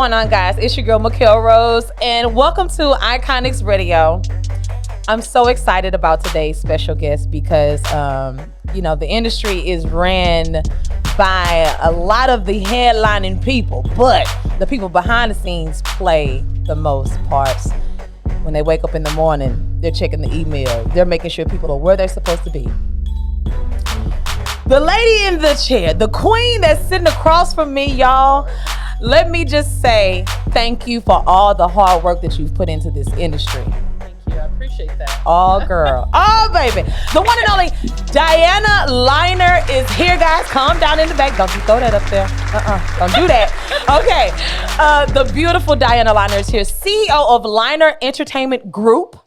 going on, guys? It's your girl, Mikhail Rose, and welcome to Iconix Radio. I'm so excited about today's special guest because, the industry is ran by a lot of the headlining people, but the people behind the scenes play the most parts. When they wake up in the morning, they're checking the email. They're making sure people are where they're supposed to be. The lady in the chair, the queen that's sitting across from me, y'all, let me just say thank you for all the hard work that you've put into this industry. Thank you. I appreciate that. Oh, girl. Oh, baby. The one and only Dianna Liner is here, guys. Calm down in the back. Don't you throw that up there. Don't do that. Okay. The beautiful Dianna Liner is here, CEO of Liner Entertainment Group,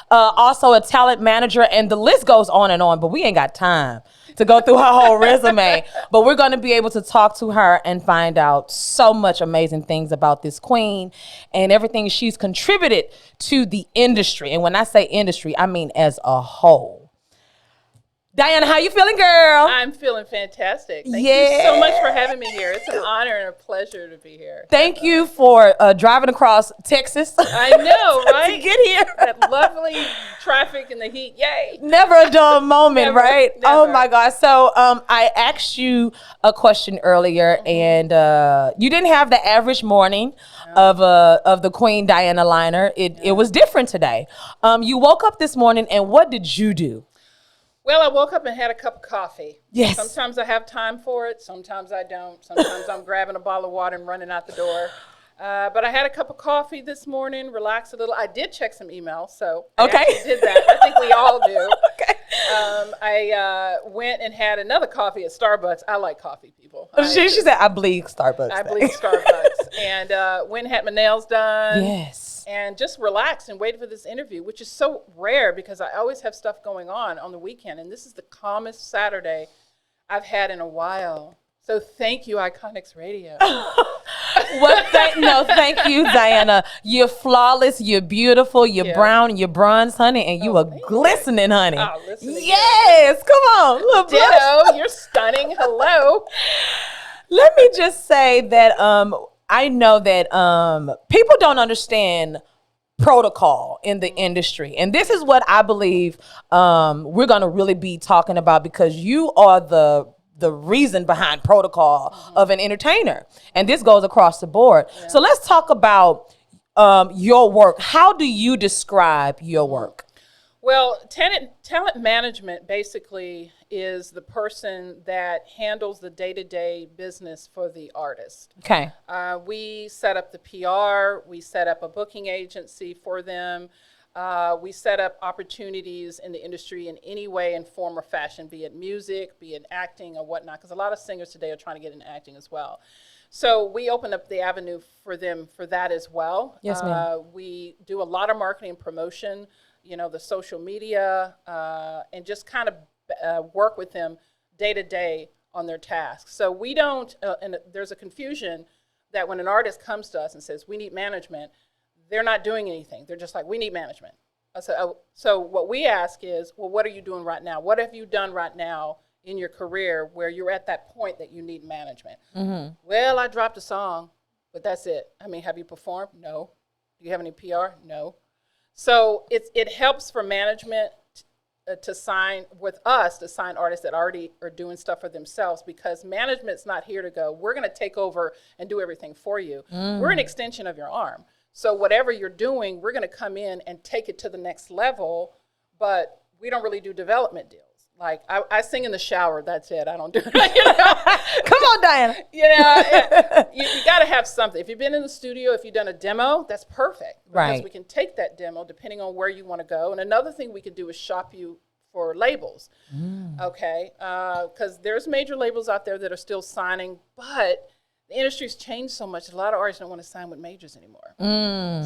also a talent manager, and the list goes on, but we ain't got time to go through her whole resume. But we're going to be able to talk to her and find out so much amazing things about this queen and everything she's contributed to the industry. And when I say industry, I mean as a whole. Dianna, how you feeling, girl? I'm feeling fantastic. Thank you so much for having me here. It's an honor and a pleasure to be here. Thank you for driving across Texas. I know, right? To get here. That lovely traffic and the heat. Yay. Never a dull moment, Never, right? never. Oh, my God. So I asked you a question earlier, and you didn't have the average morning of the Queen Dianna Liner. It was different today. You woke up this morning, and what did you do? Well, I woke up and had a cup of coffee. Yes. Sometimes I have time for it. Sometimes I don't. Sometimes I'm grabbing a bottle of water and running out the door. But I had a cup of coffee this morning, relaxed a little. I did check some emails, so I actually did that. I think we all do. Okay. I went and had another coffee at Starbucks. I like coffee, people. She said, I bleed Starbucks. I bleed Starbucks. And went and had my nails done. Yes. And just relaxed and waited for this interview, which is so rare because I always have stuff going on the weekend. And this is the calmest Saturday I've had in a while. So thank you, Iconix Radio. Thank you, Dianna. You're flawless, you're beautiful, you're brown, you're bronze, honey, and you are glistening, honey. Oh, listen yes, come on. Little Ditto, you're stunning. Hello. Let me just say that I know that people don't understand protocol in the industry. And this is what I believe we're going to really be talking about because you are the reason behind protocol of an entertainer. And this goes across the board. Yeah. So let's talk about your work. How do you describe your work? Well, talent management basically is the person that handles the day-to-day business for the artist. Okay. We set up the PR. We set up a booking agency for them. We set up opportunities in the industry in any way and form or fashion, be it music, be it acting or whatnot, because a lot of singers today are trying to get into acting as well. So we open up the avenue for them for that as well. Yes, ma'am. We do a lot of marketing and promotion, the social media, and just kind of work with them day to day on their tasks. So we don't, and there's a confusion that when an artist comes to us and says, we need management, they're not doing anything. They're just like, we need management. So what we ask is, well, what are you doing right now? What have you done right now in your career where you're at that point that you need management? Mm-hmm. Well, I dropped a song, but that's it. I mean, have you performed? No. Do you have any PR? No. So it helps for management to sign with us, to sign artists that already are doing stuff for themselves, because management's not here to go, we're going to take over and do everything for you. We're an extension of your arm. So whatever you're doing, we're going to come in and take it to the next level, but we don't really do development deals. Like, I sing in the shower, that's it. I don't do it. Come on, Dianna. You got to have something. If you've been in the studio, if you've done a demo, that's perfect. Because right. we can take that demo depending on where you want to go. And another thing we could do is shop you for labels, okay? Because there's major labels out there that are still signing, but the industry's changed so much. A lot of artists don't want to sign with majors anymore.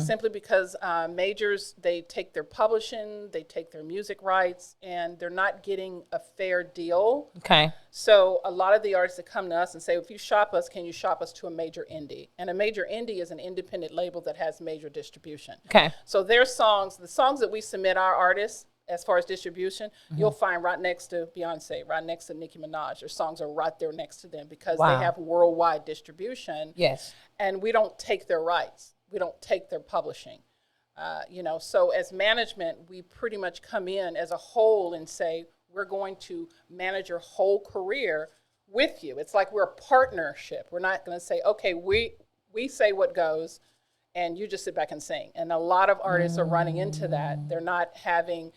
Simply because majors, they take their publishing, they take their music rights, and they're not getting a fair deal. Okay. So a lot of the artists that come to us and say, if you shop us, can you shop us to a major indie? And a major indie is an independent label that has major distribution. Okay. So their songs, the songs that we submit our artists, as far as distribution, you'll find right next to Beyonce, right next to Nicki Minaj. Their songs are right there next to them because they have worldwide distribution. Yes. And we don't take their rights. We don't take their publishing. So as management, we pretty much come in as a whole and say, we're going to manage your whole career with you. It's like we're a partnership. We're not going to say, okay, we say what goes and you just sit back and sing. And a lot of artists are running into that. They're not having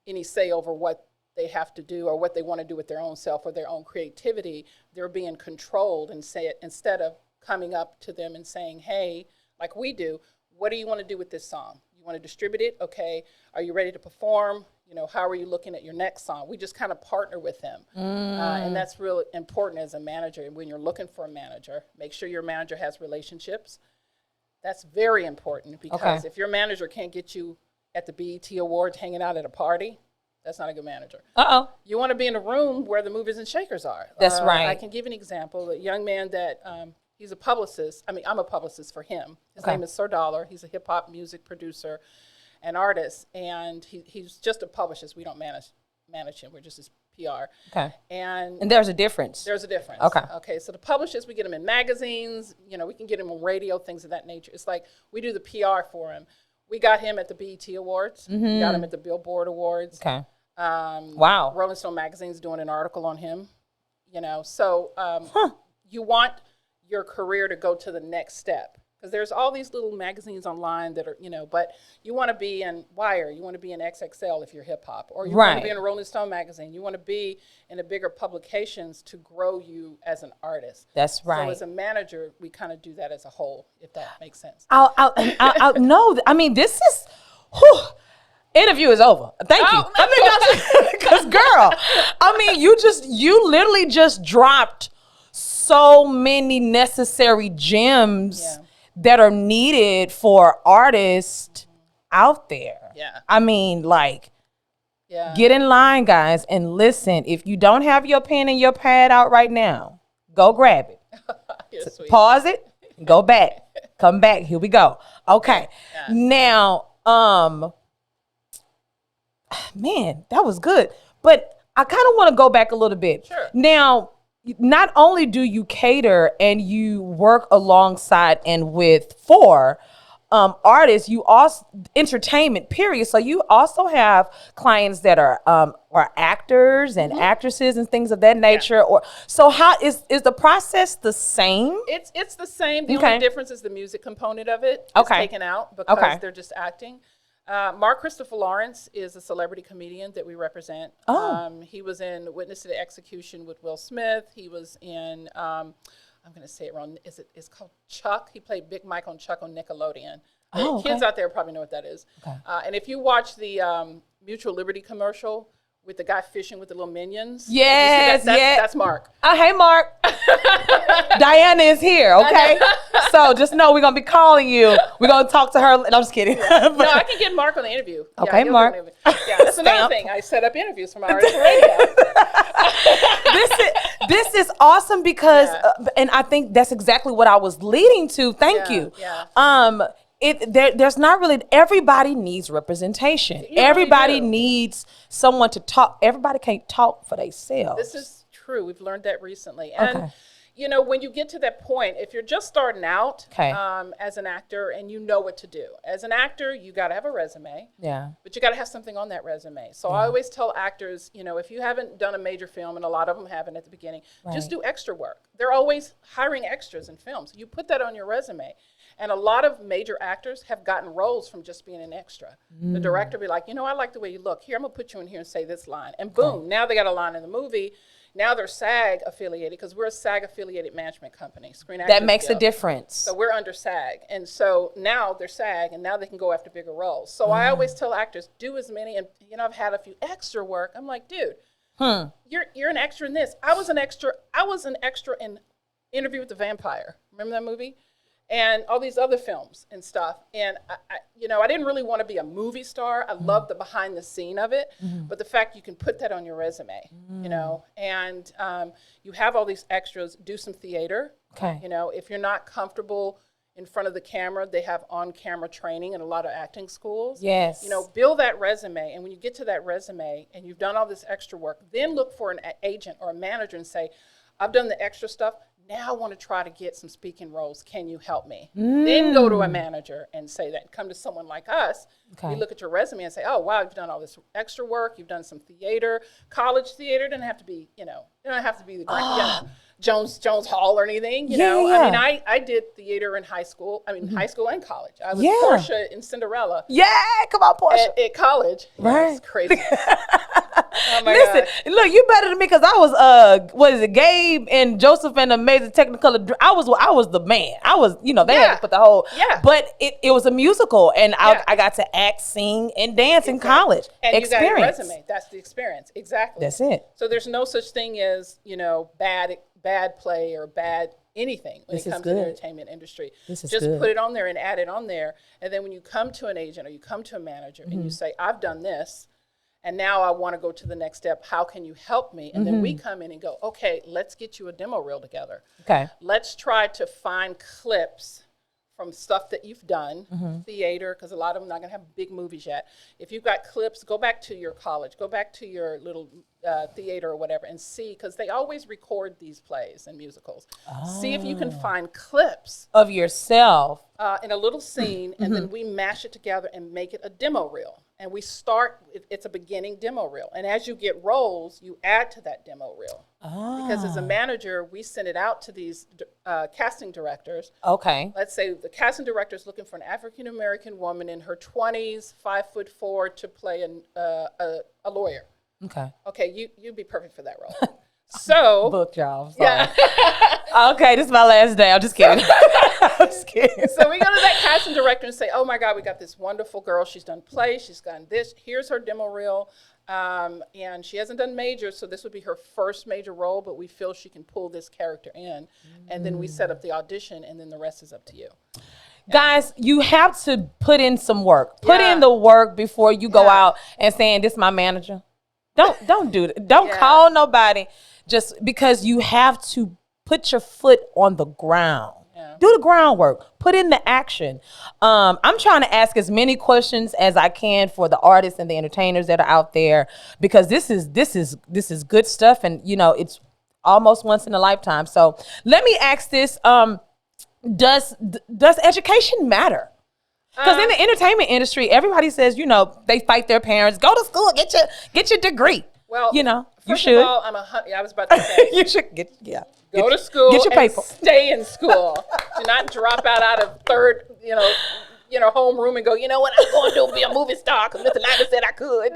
any say over what they have to do or what they want to do with their own self or their own creativity. They're being controlled and say it instead of coming up to them and saying, hey, like we do, what do you want to do with this song? You want to distribute it? Okay. Are you ready to perform? How are you looking at your next song? We just kind of partner with them. And that's really important as a manager. And when you're looking for a manager, make sure your manager has relationships. That's very important because if your manager can't get you at the BET Awards hanging out at a party, that's not a good manager. You want to be in a room where the movers and shakers are. That's right. I can give an example. A young man that he's a publicist. I'm a publicist for him. His name is Sir Dollar. He's a hip-hop music producer and artist, and he's just a publicist. We don't manage him. We're just his PR. Okay. And there's a difference. There's a difference. Okay. So the publishers, we get him in magazines. We can get him on radio, things of that nature. It's like we do the PR for him. We got him at the BET Awards. We got him at the Billboard Awards. Okay. Wow. Rolling Stone magazine's doing an article on him. So you want your career to go to the next step. Because there's all these little magazines online that are, but you want to be in Wire, you want to be in XXL if you're hip hop, or you want to be in a Rolling Stone magazine. You want to be in the bigger publications to grow you as an artist. That's right. So as a manager, we kind of do that as a whole, if that makes sense. No, I mean, this is, interview is over. Thank you. Because girl, I mean, you literally just dropped so many necessary gems that are needed for artists out there. Yeah. I mean, get in line, guys, and listen. If you don't have your pen and your pad out right now, go grab it. Pause it, go back, come back. Here we go. Okay. Yeah. Now, man, that was good. But I kind of want to go back a little bit. Sure. Now, not only do you cater and you work alongside and with artists, you also entertainment, period. So you also have clients that are actors and actresses and things of that nature. Yeah. So how is the process the same? It's the same. The only difference is the music component of it is taken out because they're just acting. Mark Christopher Lawrence is a celebrity comedian that we represent. He was in Witness to the Execution with Will Smith. He was in, I'm going to say it wrong, it's called Chuck. He played Big Mike on Chuck on Nickelodeon. Kids out there probably know what that is. Okay. And if you watch the Mutual Liberty commercial with the guy fishing with the little minions. Yes, that's Mark. Hey, Mark. Dianna is here, okay? So just know we're going to be calling you. We're going to talk to her. No, I'm just kidding. No, I can get Mark on the interview. Okay, Mark. Yeah, that's another thing. I set up interviews for my artist radio. This is awesome because, and I think that's exactly what I was leading to. Thank you. Yeah. There's not really, everybody needs representation. Everybody needs someone to talk. Everybody can't talk for themselves. This is true. We've learned that recently. And, when you get to that point, if you're just starting out as an actor and you know what to do. As an actor, you got to have a resume. Yeah. But you got to have something on that resume. So I always tell actors, if you haven't done a major film, and a lot of them haven't at the beginning, just do extra work. They're always hiring extras in films. You put that on your resume. And a lot of major actors have gotten roles from just being an extra. The director be like, I like the way you look. Here, I'm going to put you in here and say this line. And boom, now they got a line in the movie. Now they're SAG affiliated because we're a SAG affiliated management company. Screen Actors That makes Guild. a difference. So we're under SAG. And so now they're SAG and now they can go after bigger roles. So I always tell actors, do as many. And, I've had a few extra work. I'm like, dude, you're an extra in this. I was an extra in Interview with the Vampire. Remember that movie? And all these other films and stuff. And, I didn't really want to be a movie star. I love the behind the scene of it. But the fact you can put that on your resume, and you have all these extras, do some theater. Okay. If you're not comfortable in front of the camera. They have on-camera training in a lot of acting schools. Yes. You know, build that resume. And when you get to that resume and you've done all this extra work, then look for an agent or a manager and say, I've done the extra stuff. Now I want to try to get some speaking roles. Can you help me? Then go to a manager and say that. Come to someone like us. Okay. We look at your resume and say, oh, wow, you've done all this extra work. You've done some theater. College theater doesn't have to be, you don't have to be the Jones Hall or anything, you know. Yeah. I mean, I did theater in high school. I mean, high school and college. I was Portia in Cinderella. Yeah, come on, Portia. At college. Right. It's crazy. Oh my Listen, God. look, you better than me because I was what is it, Gabe and Joseph and the Amazing Technicolor. I was the man. I was, they had to put the whole. Yeah. But it was a musical, and I got to act, sing, and dance in college. And experience. you got a resume. That's the experience. Exactly. That's it. So there's no such thing as bad play or bad anything when it comes to the entertainment industry. This is just good. put it on there and add it on there. And then when you come to an agent or you come to a manager and you say, I've done this, and now I want to go to the next step. How can you help me? And then we come in and go, okay, let's get you a demo reel together. Okay. Let's try to find clips from stuff that you've done, theater, because a lot of them are not going to have big movies yet. If you've got clips, go back to your college, go back to your little theater or whatever and see, because they always record these plays and musicals. See if you can find clips Of yourself. in a little scene, and then we mash it together and make it a demo reel. And we start, it's a beginning demo reel. And as you get roles, you add to that demo reel. Because as a manager, we send it out to these casting directors. Okay. Let's say the casting director is looking for an African-American woman in her 20s, 5'4", to play a lawyer. Okay. Okay, you'd be perfect for that role. So, Book y'all. Sorry. Okay, this is my last day. I'm just kidding. I'm just kidding. So we go to that casting director and say, oh my God, we got this wonderful girl. She's done plays. She's done this. Here's her demo reel. And she hasn't done major, so this would be her first major role, but we feel she can pull this character in. And then we set up the audition, and then the rest is up to you. Guys, you have to put in some work. Put in the work before you go out and saying, this is my manager. Don't do that. Don't call nobody just because you have to put your foot on the ground. Do the groundwork. Put in the action. I'm trying to ask as many questions as I can for the artists and the entertainers that are out there, because this is good stuff, and it's almost once in a lifetime. So let me ask this: Does education matter? Because in the entertainment industry, everybody says they fight their parents. Go to school, get your degree. Well, you first should. of all, I was about to say You should go to school. Get your paper. And stay in school. Do not drop out of third, homeroom and go, you know what, I'm going to be a movie star because Mr. Liner said I could.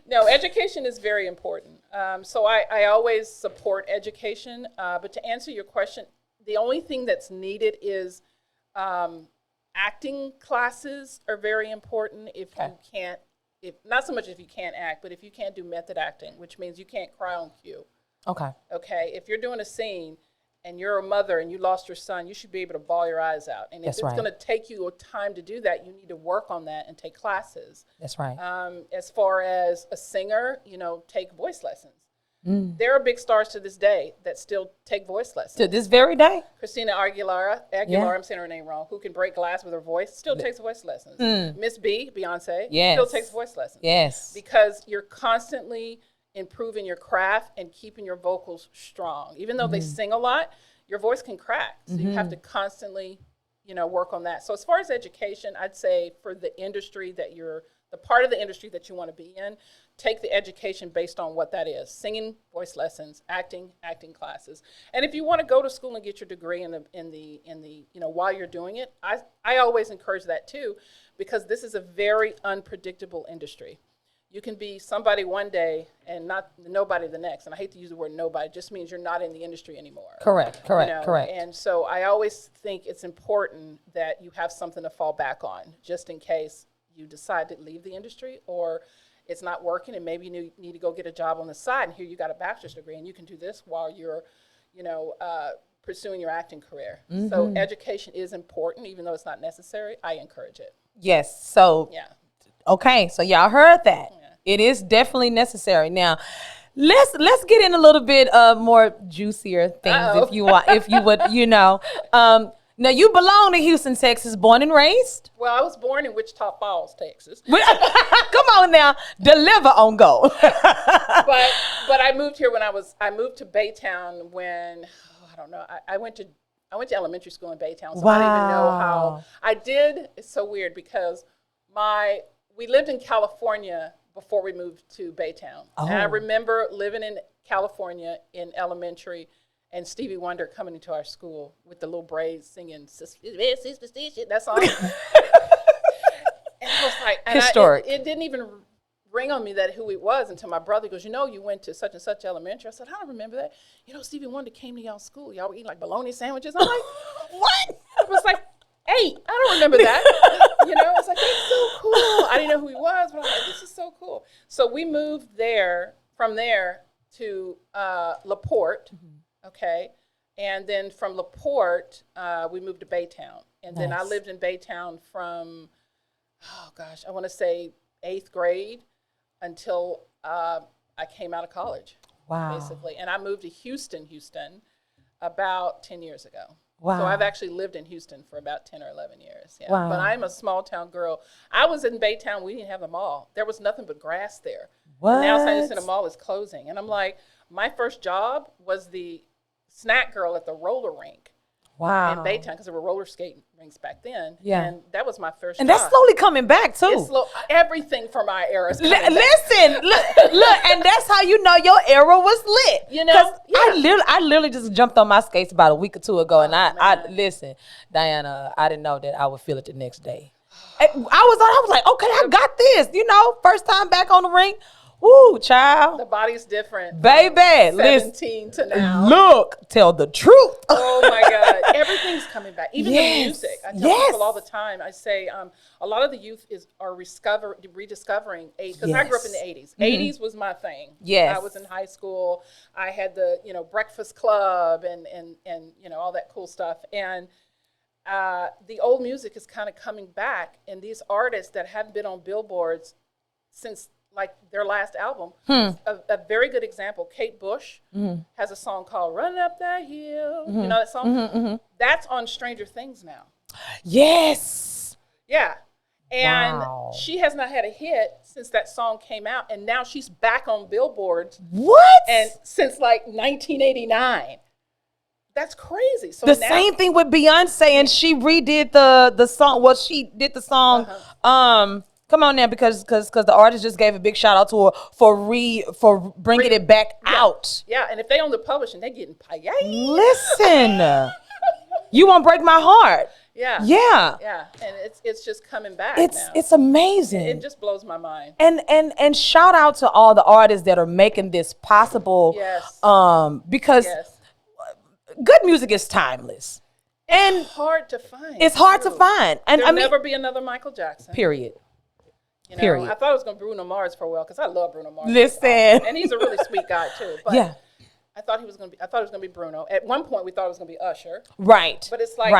No, education is very important. So I always support education. But to answer your question, the only thing that's needed is acting classes are very important. If you can't, not so much if you can't act, but if you can't do method acting, which means you can't cry on cue. Okay. If you're doing a scene and you're a mother and you lost your son, you should be able to bawl your eyes out. And if it's going to take you a time to do that, you need to work on that and take classes. That's right. As far as a singer, take voice lessons. There are big stars to this day that still take voice lessons. To this very day? Christina Aguilera, I'm saying her name wrong, who can break glass with her voice, still takes voice lessons. Miss B, Beyonce, still takes voice lessons. Yes. Because you're constantly improving your craft and keeping your vocals strong. Even though they sing a lot, your voice can crack. So you have to constantly, work on that. So as far as education, I'd say for the industry the part of the industry that you want to be in, take the education based on what that is. Singing, voice lessons, acting classes. And if you want to go to school and get your degree in the while you're doing it, I always encourage that too, because this is a very unpredictable industry. You can be somebody one day and not nobody the next. And I hate to use the word nobody, it just means you're not in the industry anymore. Correct. And so I always think it's important that you have something to fall back on, just in case you decide to leave the industry or it's not working and maybe you need to go get a job on the side, and here you got a bachelor's degree and you can do this while you're, pursuing your acting career. So education is important, even though it's not necessary. I encourage it. Yes. So, okay. So y'all heard that. Yeah. It is definitely necessary. Now, let's get in a little bit more juicier things if you want, if you would, now you belong to Houston, Texas, born and raised. Well, I was born in Wichita Falls, Texas. Come on now, deliver on go. but I moved here when I moved to Baytown when I don't know. I went to elementary school in Baytown, so I don't even know how I did. It's so weird because we lived in California before we moved to Baytown. And I remember living in California in elementary and Stevie Wonder coming into our school with the little braids singing that song. And I was like, historic. It didn't even ring on me that who he was until my brother goes, you went to such and such elementary. I said, I don't remember that. Stevie Wonder came to y'all school. Y'all were eating like bologna sandwiches. I'm like, what? I was like, 8. I don't remember that. I was like, that's so cool. I didn't know who he was, but I was like, this is so cool. So we moved from there to LaPorte, okay? And then from LaPorte, we moved to Baytown. And then I lived in Baytown from, I want to say 8th grade until I came out of college, basically. And I moved to Houston, about 10 years ago. Wow. So I've actually lived in Houston for about 10 or 11 years. Yeah. Wow. But I'm a small town girl. I was in Baytown. We didn't have a mall. There was nothing but grass there. What? And now San Jacinto Mall is closing. And I'm like, my first job was the snack girl at the roller rink. Wow. In Baytown, because there were roller skating rinks back then. Yeah. And that was my first and job. That's slowly coming back, too. It's everything from my era is coming back. Listen, look, and that's how you know your era was lit. I literally just jumped on my skates about a week or two ago, and I listen, Dianna, I didn't know that I would feel it the next day. I was like, okay, I got this. First time back on the rink. Woo, child. The body's different. Baby, 17 to now. Look, tell the truth. Oh my God. Everything's coming back. Even the music. I tell people all the time, I say a lot of the youth are rediscovering 80s. Because I grew up in the 80s. Mm-hmm. 80s was my thing. Yes. I was in high school. I had the, Breakfast Club and all that cool stuff. And the old music is kind of coming back. And these artists that haven't been on billboards since like their last album, a very good example. Kate Bush has a song called "Running Up That Hill." You know that song? That's on Stranger Things now. Yes. Yeah, and she has not had a hit since that song came out, and now she's back on billboards. What? And since like 1989. That's crazy. So the same thing with Beyonce, and she redid the song. Well, she did the song. Come on now, because the artist just gave a big shout out to her for bringing it back out. Yeah, and if they own the publishing, they're getting paid. Listen, you won't break my heart. Yeah, and it's just coming back. It's amazing. It just blows my mind. And shout out to all the artists that are making this possible. Yes. Because good music is timeless. And it's hard to find. It's hard to find. And there'll never be another Michael Jackson. Period. I thought it was going to be Bruno Mars for a while because I love Bruno Mars. Listen, and he's a really sweet guy too. But I thought it was going to be Bruno. At one point, we thought it was going to be Usher. Right. But it's like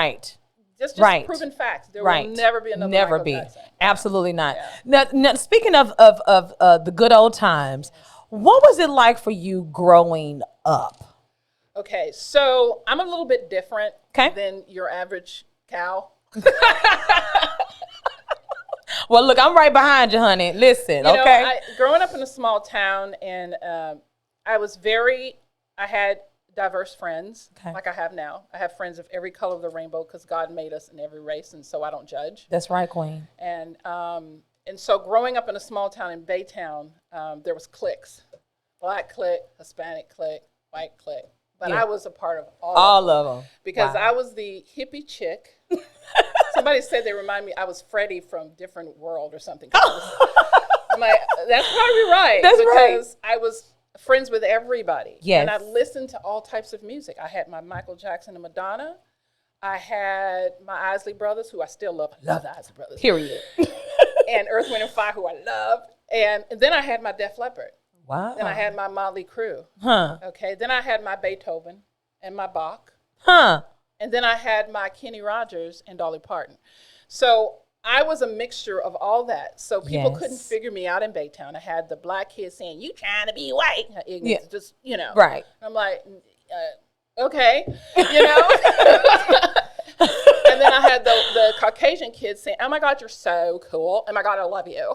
just proven facts. There will never be another Michael Jackson. Absolutely not. Now, speaking of the good old times, what was it like for you growing up? Okay, so I'm a little bit different than your average cow. Well, look, I'm right behind you, honey. Listen, Growing up in a small town, and I had diverse friends, like I have now. I have friends of every color of the rainbow because God made us in every race, and so I don't judge. That's right, Queen. And so growing up in a small town in Baytown, there was cliques. Black clique, Hispanic clique, white clique. But I was a part of all of them. Because I was the hippie chick. Somebody said they remind me I was Freddie from Different World or something. I'm like, that's probably right. Because I was friends with everybody. Yes. And I listened to all types of music. I had my Michael Jackson and Madonna. I had my Isley Brothers, who I still love. I love the Isley Brothers. Period. And Earth, Wind, and Fire, who I loved. And then I had my Def Leppard. Wow. Then I had my Motley Crue. Okay. Then I had my Beethoven and my Bach. And then I had my Kenny Rogers and Dolly Parton. So I was a mixture of all that. So people Yes. couldn't figure me out in Baytown. I had the black kids saying, "You trying to be white?" Ignorance, Yeah. just, you know. Right. I'm like, okay, you know. And then I had the Caucasian kids saying, "Oh my God, you're so cool. Oh my God, I love you."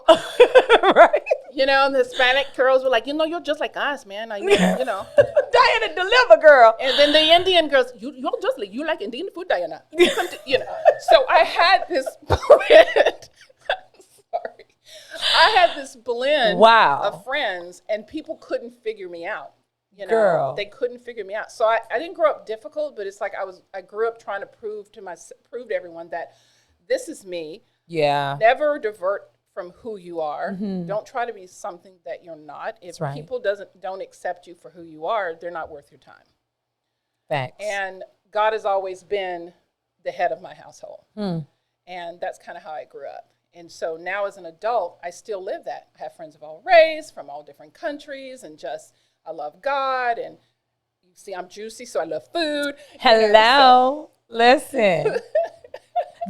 Right. You know, and the Hispanic girls were like, "You're just like us, man." I mean, you know. Diana, deliver, girl. And then the Indian girls, you're just like, you like Indian food, Diana. You know. So I had this blend. Sorry. I had this blend Wow. of friends, and people couldn't figure me out. You know, Girl. they couldn't figure me out. So I didn't grow up difficult, but it's like I grew up trying to prove to everyone that this is me. Yeah. Never divert from who you are. Don't try to be something that you're not. If right. people don't accept you for who you are, they're not worth your time. Facts. And God has always been the head of my household. And that's kind of how I grew up. And so now as an adult, I still live that. I have friends of all race, from all different countries, and just, I love God. And you see, I'm juicy, so I love food. Hello. Listen.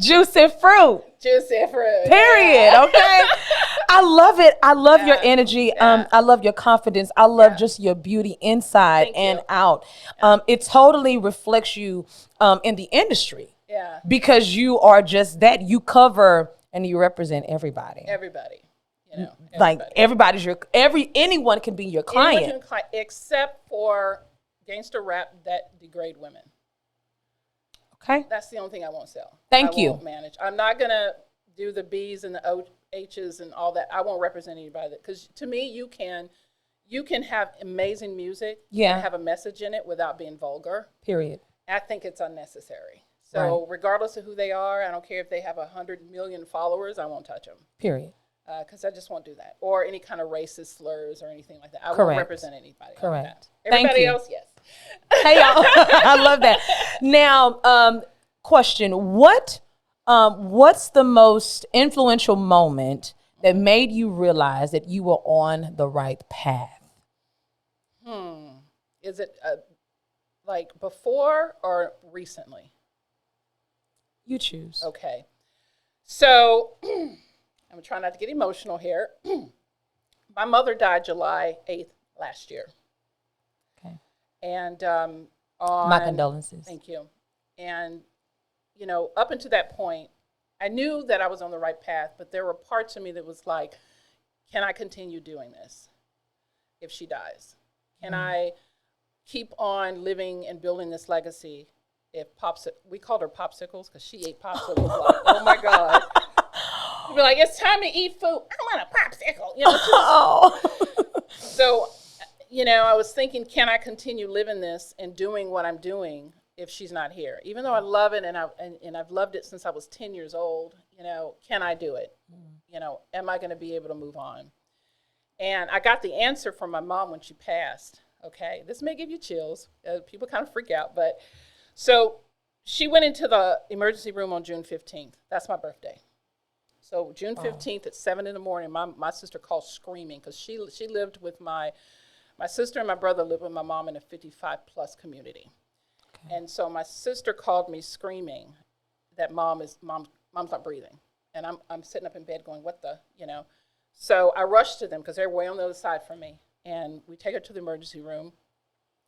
Juicy fruit. Juicy fruit. Period. Okay. I love it. I love your energy. I love your confidence. I love just your beauty inside and out. It totally reflects you in the industry. Yeah. Because you are just that. You cover and you represent everybody. Everybody. You know. Like everybody's anyone can be your client. Anyone can, except for gangster rap that degrade women. Okay. That's the only thing I won't sell. Thank I you. won't manage. I'm not gonna do the B's and the H's and all that. I won't represent anybody. Because to me, you can have amazing music and have a message in it without being vulgar. Period. I think it's unnecessary. So regardless of who they are, I don't care if they have 100 million followers, I won't touch them. Period. Because I just won't do that. Or any kind of racist slurs or anything like that. I Correct. won't represent anybody Correct. like that. Everybody else, yes. Hey, y'all. I love that. Now, question, what's the most influential moment that made you realize that you were on the right path? Is it like before or recently? You choose. Okay. So I'm trying not to get emotional here. My mother died July 8th last year. Okay. And my condolences. Thank you. And, you know, up until that point, I knew that I was on the right path, but there were parts of me that was like, can I continue doing this if she dies? Can I keep on living and building this legacy if we called her popsicles because she ate popsicles like, oh my God. We'd be like, it's time to eat food. I want a popsicle. You know, So, you know, I was thinking, can I continue living this and doing what I'm doing if she's not here? Even though I love it and I've loved it since I was 10 years old, you know, can I do it? You know, am I going to be able to move on? And I got the answer from my mom when she passed. Okay, this may give you chills. People kind of freak out, but so she went into the emergency room on June 15th. That's my birthday. So June 15th at 7 in the morning, my sister called screaming because she lived with my sister and my brother lived with my mom in a 55+ community. Okay. And so my sister called me screaming that mom's not breathing. And I'm sitting up in bed going, what the, you know. So I rushed to them because they're way on the other side from me. And we take her to the emergency room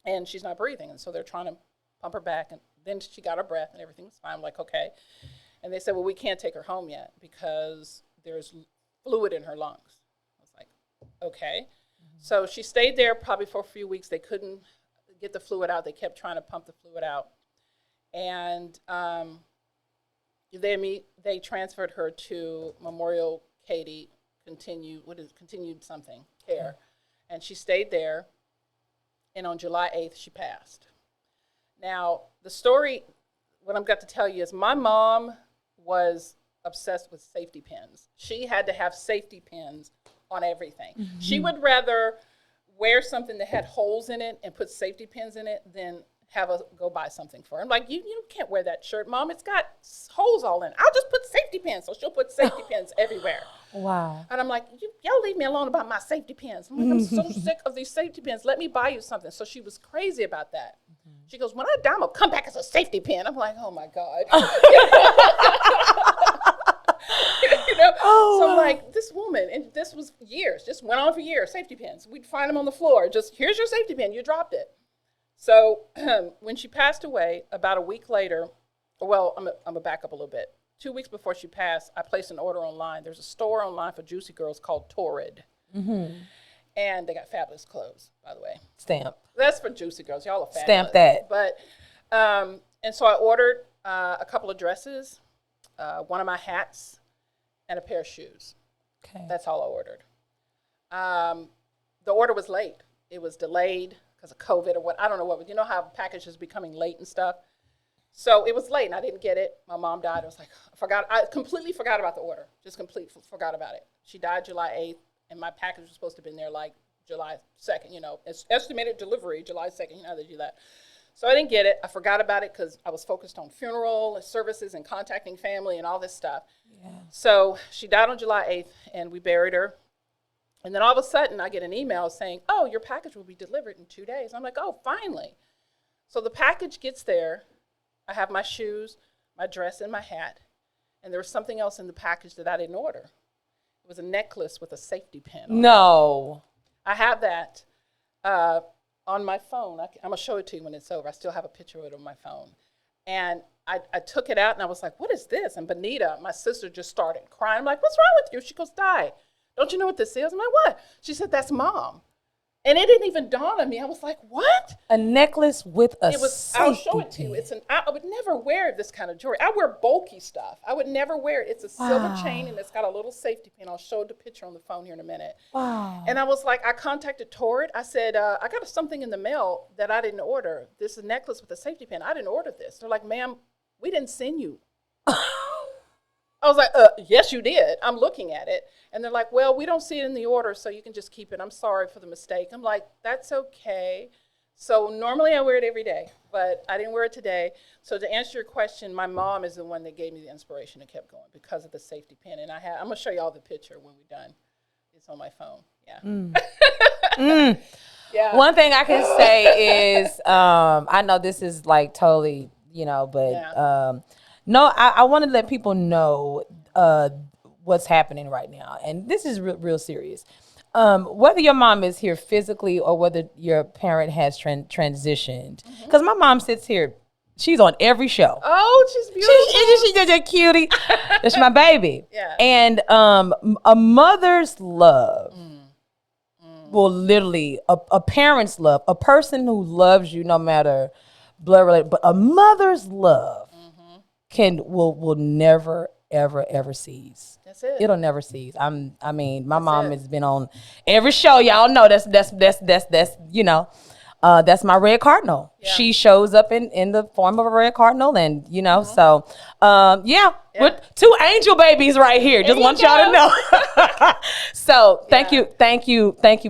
and she's not breathing. And so they're trying to pump her back. And then she got her breath and everything was fine. I'm like, okay. And they said, well, we can't take her home yet because there's fluid in her lungs. I was like, okay. Mm-hmm. So she stayed there probably for a few weeks. They couldn't get the fluid out. They kept trying to pump the fluid out. And they transferred her to Memorial Katy, continued something care. And she stayed there. And on July 8th, she passed. Now, the story, what I've got to tell you is my mom was obsessed with safety pins. She had to have safety pins on everything. Mm-hmm. She would rather wear something that had holes in it and put safety pins in it than have us go buy something for her. I'm like, you can't wear that shirt, Mom. It's got holes all in it. I'll just put safety pins. So she'll put safety pins everywhere. Wow. And I'm like, y'all leave me alone about my safety pins. I'm like, I'm so sick of these safety pins. Let me buy you something. So she was crazy about that. Mm-hmm. She goes, when I die, I'm going to come back as a safety pin. I'm like, oh, my God. So I'm like, this woman, and this was years, just went on for years, safety pins. We'd find them on the floor. Just, here's your safety pin. You dropped it. So when she passed away, about a week later, well, I'm going to back up a little bit. 2 weeks before she passed, I placed an order online. There's a store online for Juicy Girls called Torrid. Mm-hmm. And they got fabulous clothes, by the way. Stamp. That's for Juicy Girls. Y'all are fabulous. Stamp that. But, and so I ordered a couple of dresses, one of my hats, and a pair of shoes. Okay. That's all I ordered. The order was late. It was delayed because of COVID or what. I don't know what. You know how packages is becoming late and stuff? So it was late, and I didn't get it. My mom died. I was like, I completely forgot about the order. Just completely forgot about it. She died July 8th, and my package was supposed to have been there like July 2nd, It's estimated delivery July 2nd. You know how they do that. So I didn't get it. I forgot about it because I was focused on funeral services and contacting family and all this stuff. Yeah. So she died on July 8th, and we buried her. And then all of a sudden, I get an email saying, oh, your package will be delivered in 2 days. I'm like, oh, finally. So the package gets there. I have my shoes, my dress, and my hat. And there was something else in the package that I didn't order. It was a necklace with a safety pin on it. I have that on my phone. I'm going to show it to you when it's over. I still have a picture of it on my phone. And I took it out, and I was like, what is this? And Benita, my sister, just started crying. I'm like, what's wrong with you? She goes, Di, don't you know what this is? I'm like, what? She said, that's Mom. And it didn't even dawn on me. I was like, what? A necklace with a safety I'll show it to you. I would never wear this kind of jewelry. I wear bulky stuff. I would never wear it. It's a silver chain, and it's got a little safety pin. I'll show the picture on the phone here in a minute. Wow. And I was like, I contacted Torrid. I said, I got something in the mail that I didn't order. This is a necklace with a safety pin. I didn't order this. They're like, ma'am, we didn't send you. I was like, yes, you did. I'm looking at it. And they're like, well, we don't see it in the order, so you can just keep it. I'm sorry for the mistake. I'm like, that's okay. So normally I wear it every day, but I didn't wear it today. So to answer your question, my mom is the one that gave me the inspiration and kept going because of the safety pin. And I'm going to show you all the picture when we're done. It's on my phone. Yeah. Yeah. One thing I can say is, I know this is like totally, but no, I want to let people know what's happening right now. And this is real serious. Whether your mom is here physically or whether your parent has transitioned. Because my mom sits here. She's on every show. Oh, she's beautiful. She's just a cutie. That's my baby. Yeah. And a mother's love will literally, a parent's love, a person who loves you no matter blood related, but a mother's love will never, ever cease. That's it. It'll never cease. My mom has been on every show. Y'all know that's that's my red cardinal. Yeah. She shows up in the form of a red cardinal, and so we're two angel babies right here. Just want y'all to know. So thank you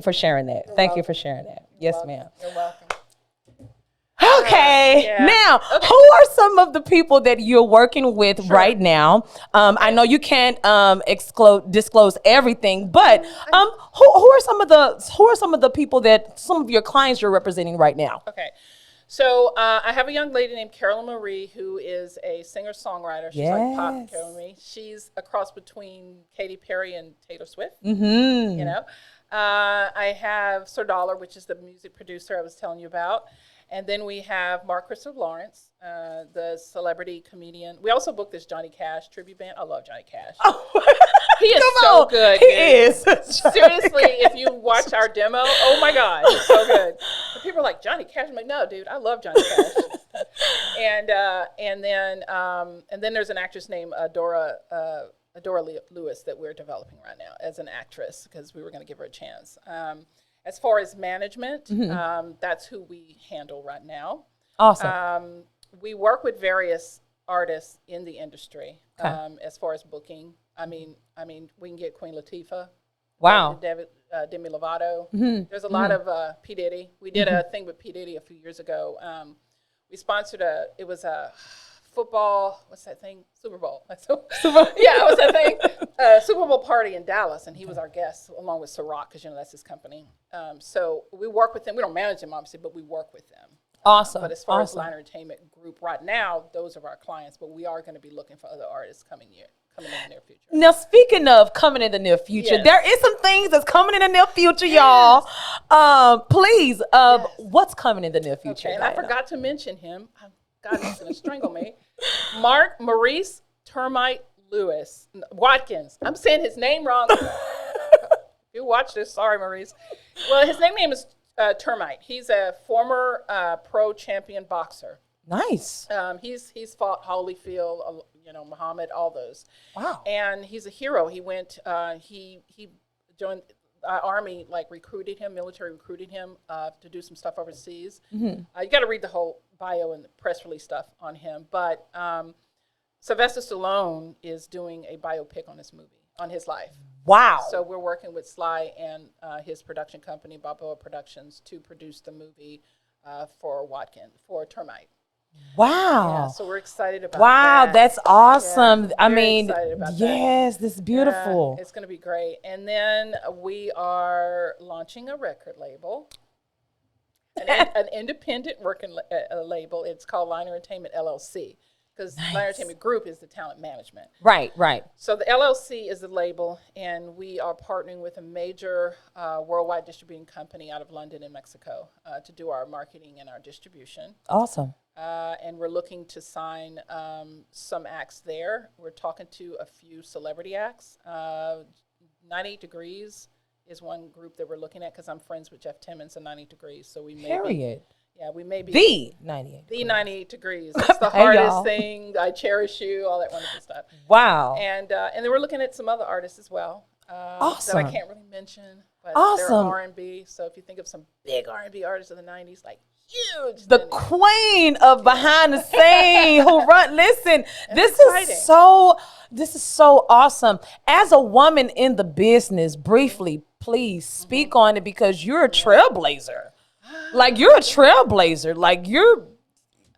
for sharing that. Thank you for sharing that. Yes, ma'am. You're welcome. Okay. Now, who are some of the people that you're working with right now? I know you can't disclose everything, but who are some of the people that some of your clients you're representing right now? Okay. So I have a young lady named Carolyn Marie who is a singer-songwriter. She's like pop Carolyn Marie. She's a cross between Katy Perry and Taylor Swift. Mm-hmm. I have Sir Dollar, which is the music producer I was telling you about. And then we have Mark Christopher Lawrence, the celebrity comedian. We also booked this Johnny Cash tribute band. I love Johnny Cash. Oh. He is so good. He is. Seriously, if you watch our demo, oh my God, it's so good. But people are like, Johnny Cash? I'm like, no, dude, I love Johnny Cash. And then there's an actress named Adora Lewis that we're developing right now as an actress because we were going to give her a chance. As far as management, that's who we handle right now. Awesome. We work with various artists in the industry. As far as booking, I mean, we can get Queen Latifah. Wow. Demi Lovato. There's a lot of P. Diddy. We did a thing with P. Diddy a few years ago. We sponsored it was a football, what's that thing? Super Bowl. Yeah, it was that thing. Super Bowl party in Dallas, and he was our guest along with Ciroc, because that's his company. So we work with them. We don't manage them, obviously, but we work with them. Awesome. But as far as Liner Entertainment Group right now, those are our clients, but we are going to be looking for other artists coming coming in the near future. Now, speaking of coming in the near future, Yes. there is some things that's coming in the near future, y'all. Please, what's coming in the near future? Okay, and I forgot to mention him. God, he's going to strangle me. Maurice Termite Lewis Watkins. I'm saying his name wrong. If you watch this, sorry, Maurice. Well, his name is Termite. He's a former pro champion boxer. Nice. He's fought Holyfield, Muhammad, all those. Wow. And he's a hero. He went. He joined Army, military recruited him to do some stuff overseas. You got to read the whole bio and the press release stuff on him. But Sylvester Stallone is doing a biopic on his life. Wow. So we're working with Sly and his production company, Balboa Productions, to produce the movie for Termite. Wow. Yeah, so we're excited about that. Wow, that's awesome. Yeah, I very mean, excited about yes, this is beautiful. Yeah, it's going to be great. And then we are launching a record label, an independent working label. It's called Liner Entertainment LLC, because Liner Entertainment Group is the talent management. Right, right. So the LLC is the label, and we are partnering with a major worldwide distributing company out of London and Mexico to do our marketing and our distribution. Awesome. And we're looking to sign some acts there. We're talking to a few celebrity acts. 98 Degrees is one group that we're looking at, because I'm friends with Jeff Timmons and 98 Degrees. So we may we may be the 98. The 98 Degrees. It's the hardest thing. I cherish you. All that wonderful stuff. Wow. And then we're looking at some other artists as well. Awesome. That I can't really mention, but awesome. they're R&B. So if you think of some big R&B artists of the 90s, like huge. The queen of behind the scene who run. Listen, this is so awesome. As a woman in the business, briefly, please speak on it, because you're a trailblazer. Like, you're a trailblazer. Like, you're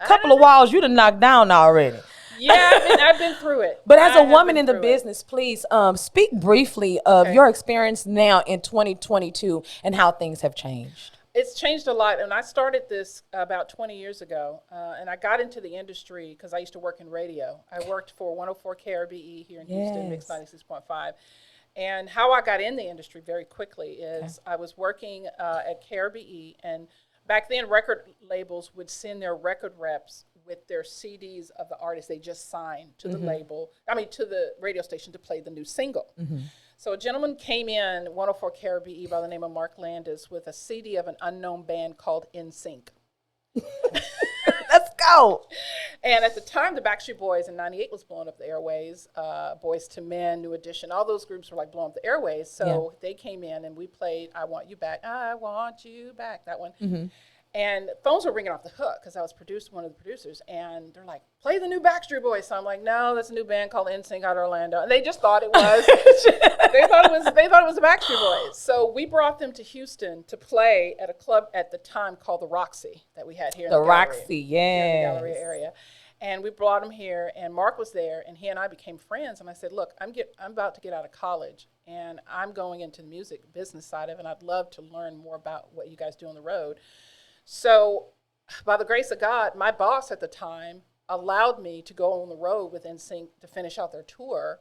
a couple of walls you done knocked down already. Yeah, I've been through it. But as a woman in the business, please speak briefly of your experience now in 2022 and how things have changed. It's changed a lot. And I started this about 20 years ago. And I got into the industry because I used to work in radio. I worked for 104 KRBE here in Houston, Mix 96.5. And how I got in the industry very quickly is I was working at KRBE, and back then record labels would send their record reps with their CDs of the artists they just signed to the to the radio station to play the new single. So a gentleman came in, 104 KRBE, by the name of Mark Landis, with a CD of an unknown band called NSYNC. Let's go. And at the time, the Backstreet Boys in '98 was blowing up the airways. Boys to Men, New Edition, all those groups were like blowing up the airways. So they came in and we played "I Want You Back," "I Want You Back," that one. And phones were ringing off the hook because I was one of the producers, and they're like, "Play the new Backstreet Boys." So I'm like, "No, that's a new band called NSYNC out of Orlando," and they just thought it was. they thought it was the Backstreet Boys. So we brought them to Houston to play at a club at the time called the Roxy that we had here in the Roxy, in the Galleria area. And we brought him here, and Mark was there, and he and I became friends. And I said, "Look, I'm about to get out of college, and I'm going into the music business side of it, and I'd love to learn more about what you guys do on the road." So by the grace of God, my boss at the time allowed me to go on the road with NSYNC to finish out their tour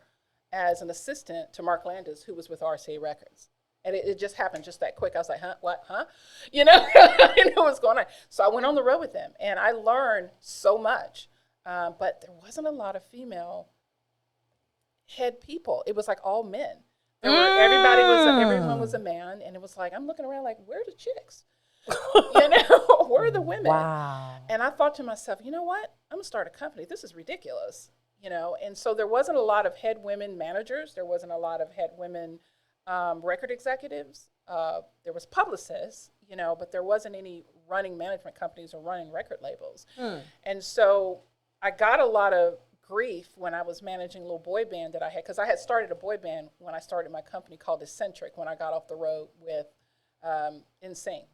as an assistant to Mark Landis, who was with RCA Records. And it just happened just that quick. I was like, "Huh? What? Huh?" I didn't know what was going on. So I went on the road with them, and I learned so much. But there wasn't a lot of female head people. It was like all men. Everyone was a man, and it was like, I'm looking around like, where are the chicks? Where are the women? Wow. And I thought to myself, you know what? I'm gonna start a company. This is ridiculous. And so there wasn't a lot of head women managers. There wasn't a lot of head women record executives. There was publicists, but there wasn't any running management companies or running record labels. And so I got a lot of grief when I was managing a little boy band that I had, because I had started a boy band when I started my company called Eccentric, when I got off the road with NSYNC.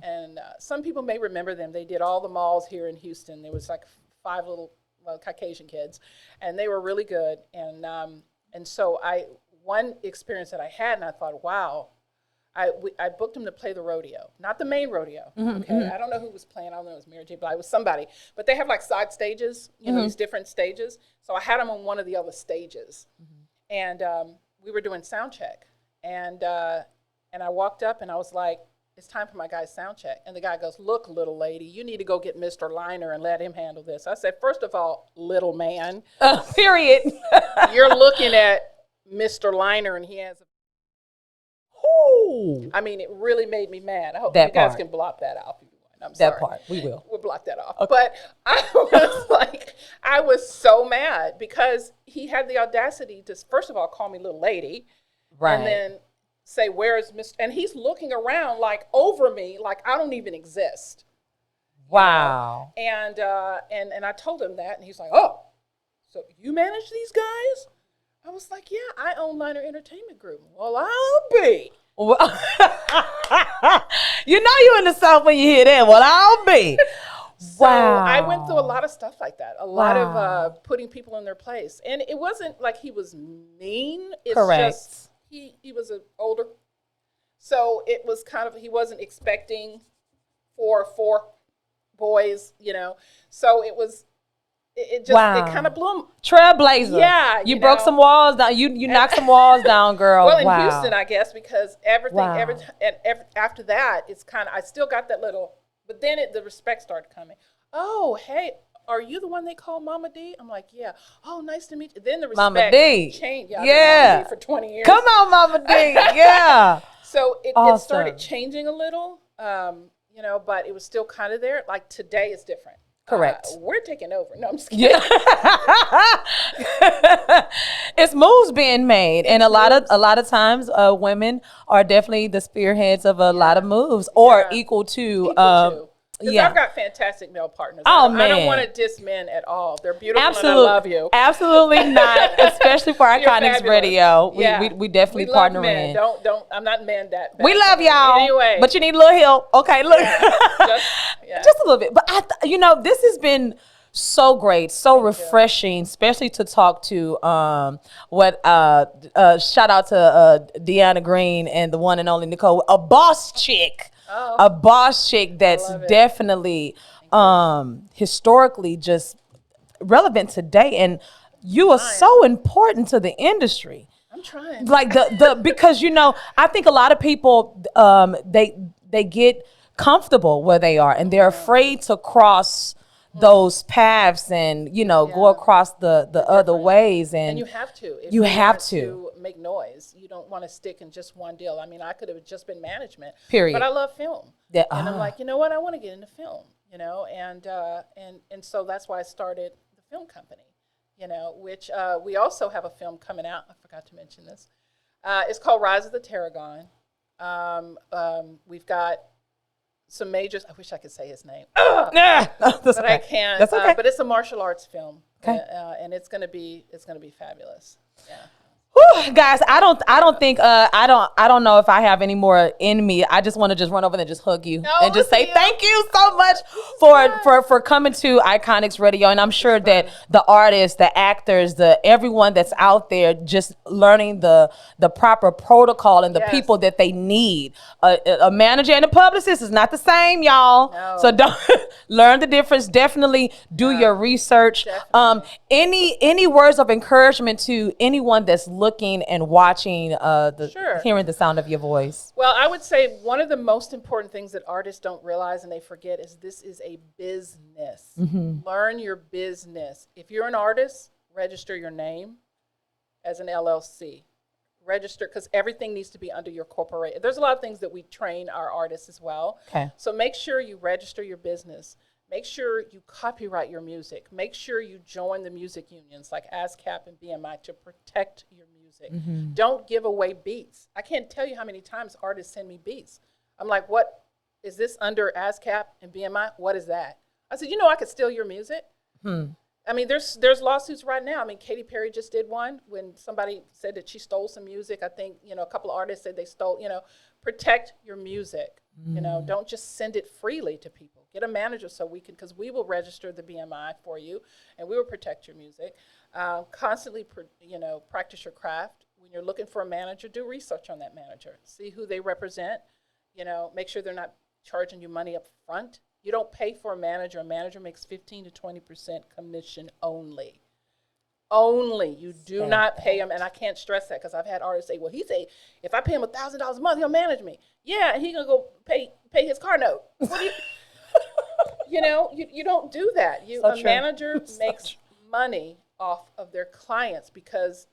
And some people may remember them. They did all the malls here in Houston. There was like 5 little Caucasian kids, and they were really good. And so one experience that I had, and I thought, wow, I booked him to play the rodeo, not the main rodeo. Okay, I don't know who was playing. I don't know if it was Mary J. Blige. It was somebody. But they have like side stages, you know, these different stages. So I had him on one of the other stages, and we were doing sound check, and I walked up and I was like, it's time for my guy's sound check. And the guy goes, look, little lady, you need to go get Mr. Liner and let him handle this. I said, first of all, little man. Period. You're looking at Mr. Liner and he has Ooh. I mean, it really made me mad. I hope That you guys part. can block that out if you want. I'm sorry. That part, we will. We'll block that off. Okay. But I was like, I was so mad because he had the audacity to, first of all, call me little lady. Right. And then say, where is Mr. And he's looking around like over me, like I don't even exist. Wow. You know? And I told him that, and he's like, oh, so you manage these guys? I was like, yeah, I own Liner Entertainment Group. Well, I'll be. Well, you know you in the South when you hear that. Well, I'll be. So Wow. I went through a lot of stuff like that, a lot of putting people in their place. And it wasn't like he was mean. It's Correct. just he was an older. So it was kind of, he wasn't expecting four boys, you know. So it was, it just, it kind of blew him. Trailblazer. Yeah. You broke some walls down. You knocked some walls down, girl. Well, in wow. Houston, I guess, because everything, Wow. after that, it's kind of, I still got that little, but then the respect started coming. Oh, hey, are you the one they call Mama D? I'm like, yeah. Oh, nice to meet you. Then the respect Mama D. changed. Yeah. I've Yeah. been Mama D for 20 years. Come on, Mama D. Yeah. So it Awesome. started changing a little, you know, but it was still kind of there. Like today is different. Correct. We're taking over. No, I'm just kidding. Yeah. It's moves being made, and a lot of times, women are definitely the spearheads of a lot of moves, or equal to. Because Yeah. I've got fantastic male partners. Oh, I don't man. want to diss men at all. They're beautiful Absolutely, and I love you. Absolutely not, especially for You're Iconix fabulous. Radio. Yeah. We definitely We love partner men. in. Don't. I'm not man that. We love y'all, Anyway, but you need a little help. Okay, look, yeah. just a little bit. But you know, this has been so great, so refreshing, especially to talk to shout out to Deanna Green and the one and only Nicole, a boss chick. A boss chick that's definitely historically just relevant today, and you are so important to the industry. I'm trying. Like the because you know, I think a lot of people they get comfortable where they are, and they're afraid to cross those paths and, you know, go across the other ways. And you have to. If you have want to make noise. You don't want to stick in just one deal. I mean, I could have just been management. Period. But I love film. Yeah, and I'm like, you know what? I want to get into film, you know, and so that's why I started the film company, you know, which we also have a film coming out. I forgot to mention this. It's called Rise of the Tarragon. We've got some majors. I wish I could say his name, but I can't. That's okay. But it's a martial arts film, and it's gonna be fabulous. Yeah. Whew, guys, I don't think I don't know if I have any more in me. I just want to just run over there and just hug you and just say thank you so much for coming to Iconix Radio. And I'm sure that the artists, the actors, everyone that's out there just learning the proper protocol and the people that they need. A manager and a publicist is not the same, y'all. No. So don't learn the difference. Definitely do your research. Any words of encouragement to anyone that's looking and watching, hearing the sound of your voice? Well, I would say one of the most important things that artists don't realize and they forget is this is a business. Learn your business. If you're an artist, register your name as an LLC. Register, because everything needs to be under your corporation. There's a lot of things that we train our artists as well. Okay. So make sure you register your business. Make sure you copyright your music. Make sure you join the music unions like ASCAP and BMI to protect your music. Don't give away beats. I can't tell you how many times artists send me beats. I'm like, what? Is this under ASCAP and BMI? What is that? I said, you know, I could steal your music. I mean, there's lawsuits right now. I mean, Katy Perry just did one when somebody said that she stole some music. I think, you know, a couple of artists said they stole, you know, protect your music. You know, don't just send it freely to people. Get a manager so we can, because we will register the BMI for you and we will protect your music. Constantly, you know, practice your craft. when you're looking for a manager, do research on that manager. See who they represent. Make sure they're not charging you money up front. You don't pay for a manager. A manager makes 15 to 20% commission only. Only. You do not pay them. And I can't stress that because I've had artists say, well, if I pay him $1,000 a month, he'll manage me. Yeah, and he's going to go pay his car note. What do you, you don't do that. A manager makes money off of their clients because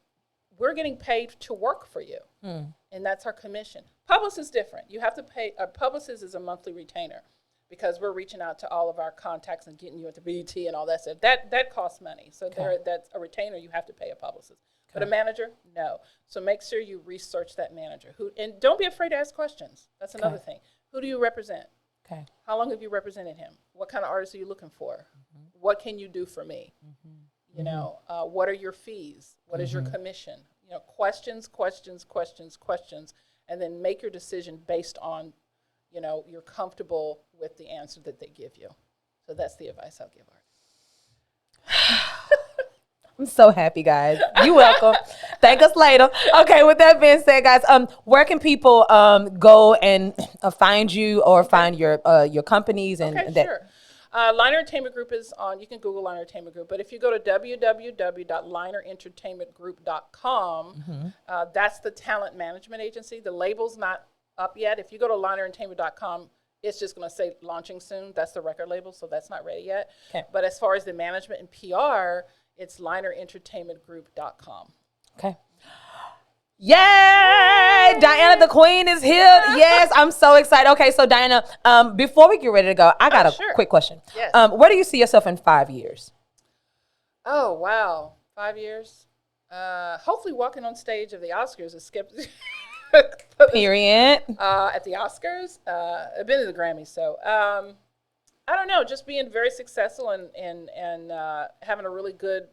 we're getting paid to work for you. And that's our commission. Publicist is different. You have to pay. A publicist is a monthly retainer because we're reaching out to all of our contacts and getting you into BET and all that stuff. That costs money. So that's a retainer. You have to pay a publicist. But a manager, no. So make sure you research that manager. And don't be afraid to ask questions. That's another thing. Who do you represent? Okay. How long have you represented him? What kind of artist are you looking for? What can you do for me? What are your fees? What is your commission? Questions, and then make your decision based on, you're comfortable with the answer that they give you. So that's the advice I'll give artists. I'm so happy, guys. You're welcome. Thank us later. Okay, with that being said, guys, where can people go and find you or find your companies and that? Sure. Liner Entertainment Group is on. You can Google Liner Entertainment Group, but if you go to www.linerentertainmentgroup.com, that's the talent management agency. The label's not up yet. If you go to linerentertainment.com, it's just going to say launching soon. That's the record label, so that's not ready yet. Okay. But as far as the management and PR, it's linerentertainmentgroup.com. Okay. Yay! Dianna the Queen is here. Yes, I'm so excited. Okay, so Dianna, before we get ready to go, I got a quick question. Yes. Where do you see yourself in 5 years? Oh, wow. 5 years? Hopefully walking on stage of the Oscars and skip. Period. At the Oscars. I've been to the Grammys, so I don't know, just being very successful and having a really good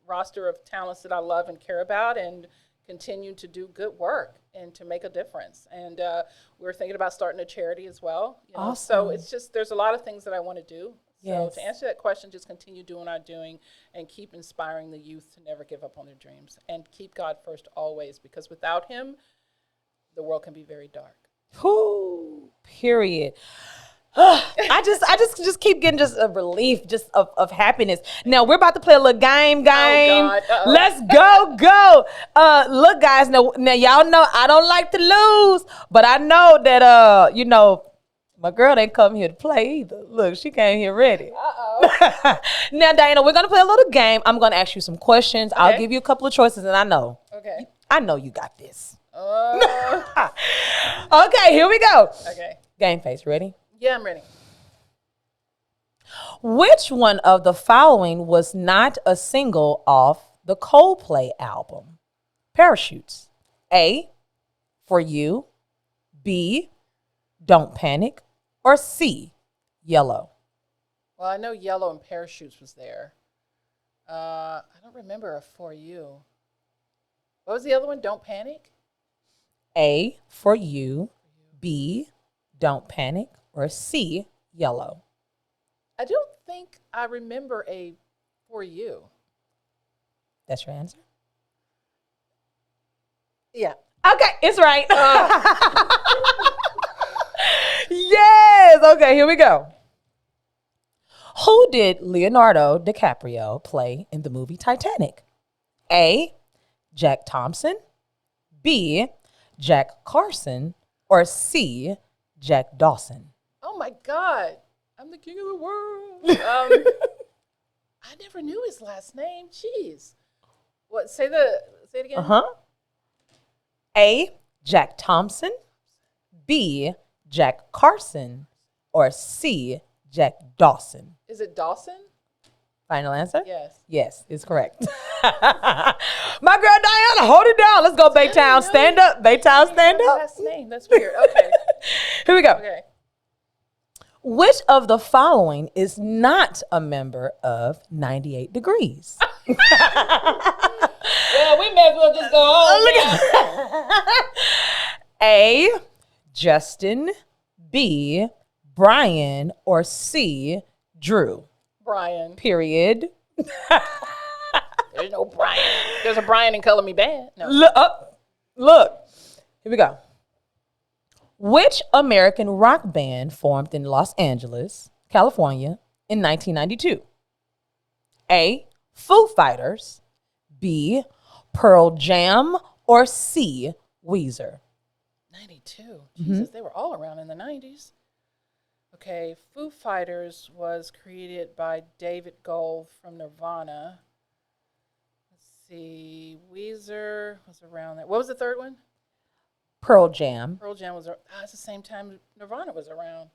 roster of talents that I love and care about and continue to do good work and to make a difference. And we're thinking about starting a charity as well. Awesome. So it's just, there's a lot of things that I want to do. So to answer that question, just continue doing what I'm doing and keep inspiring the youth to never give up on their dreams and keep God first always, because without him, the world can be very dark. Whoo, period. I just keep getting just a relief, just of happiness. Now we're about to play a little game. Oh, God. Let's go. Look, guys. Now y'all know I don't like to lose, but I know that my girl didn't come here to play either. Look, she came here ready. Now, Dianna, we're gonna play a little game. I'm gonna ask you some questions. Okay. I'll give you a couple of choices, and I know you got this. Okay, here we go. Okay. Game face, ready? Yeah, I'm ready. Which one of the following was not a single off the Coldplay album? Parachutes. A, For You. B, Don't Panic. Or C, Yellow. Well, I know Yellow and Parachutes was there. I don't remember a For You. What was the other one? Don't Panic? A, For You. B, Don't Panic. Or C, Yellow. I don't think I remember a For You. That's your answer? Yeah. Okay, it's right. Yes. Okay, here we go. Who did Leonardo DiCaprio play in the movie Titanic? A, Jack Thompson. B, Jack Carson. Or C, Jack Dawson. Oh my God. I'm the king of the world. I never knew his last name. Jeez. What? Say it again. A, Jack Thompson. B, Jack Carson. Or C, Jack Dawson. Is it Dawson? Final answer? Yes. Yes, it's correct. My girl Dianna, hold it down. Let's go, Baytown. Stand up. Baytown, stand up. Last name. That's weird. Okay. Here we go. Okay. Which of the following is not a member of 98 Degrees? Well, we may as well just go on. A, Justin. B, Brian. Or C, Drew. Brian. Period. There There's no Brian. There's a Brian in Color Me Bad. No. Look. Here we go. Which American rock band formed in Los Angeles, California in 1992? A, Foo Fighters, B, Pearl Jam, or C, Weezer? 92. Jesus, they were all around in the 90s. Okay, Foo Fighters was created by David Gold from Nirvana. Let's see. Weezer was around that. What was the third one? Pearl Jam. Pearl Jam was it's the same time Nirvana was around.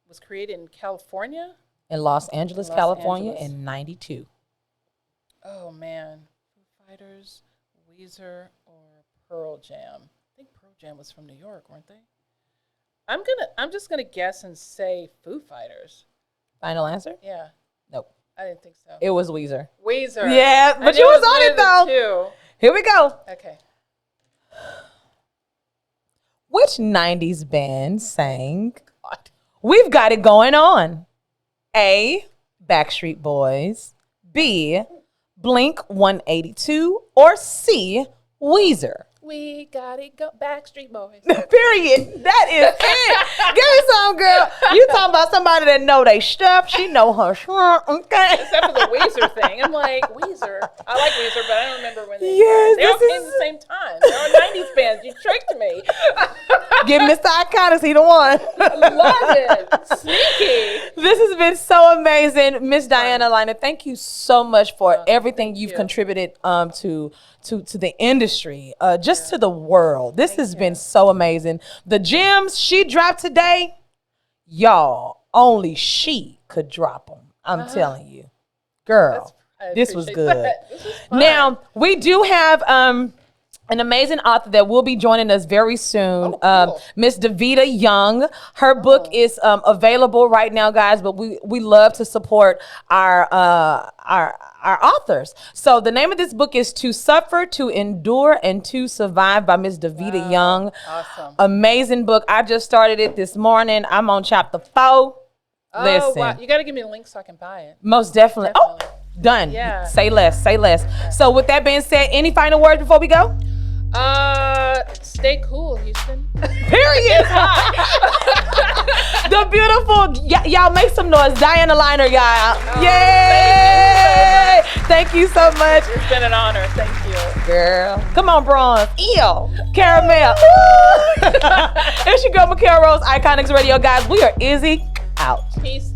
Was created in California? In Los Angeles, California in 92. Oh, man. Foo Fighters, Weezer, or Pearl Jam? I think Pearl Jam was from New York, weren't they? I'm just gonna guess and say Foo Fighters. Final answer? Yeah. Nope. I didn't think so. It was Weezer. Weezer. Yeah, but you was on it though. Here we go. Okay. Which 90s band sang We've Got It Going On? A, Backstreet Boys, B, Blink 182, or C, Weezer? We got it go Backstreet Boys. Period. That is it. Give me some, girl. You talking about somebody that know they stuff. She know her stuff. Okay. Except for the Weezer thing. I'm like, Weezer. I like Weezer, but I don't remember when they all came at the same time. They were 90s bands. You tricked me. Give Mr.Iconix, he the one. Love it. Sneaky. This has been so amazing. Miss Dianna Liner, thank you so much for everything you've contributed to the industry, just to the world. This has been so amazing. The gems she dropped today, y'all, only she could drop them. I'm telling you. Girl, this was good. This was fun. Now, we do have an amazing author that will be joining us very soon, cool. Miss Davita Young. Her book is available right now, guys, but we love to support our authors. So the name of this book is To Suffer, To Endure, and To Survive by Miss Davita Young. Awesome. Amazing book. I just started it this morning. I'm on chapter 4. Oh, Listen. wow. You got to give me a link so I can buy it. Most definitely. Oh, done. Yeah. Say less. Say less. So with that being said, any final words before we go? Stay cool, Houston. Period. The beautiful, y'all make some noise. Dianna Liner, y'all. Yay! Thank you so much. It's been an honor. Thank you. Girl. Come on, Bronze. Eel. Caramel. It's your girl, Mikhail Rose, Iconix Radio. Guys, we are Izzy out. Peace.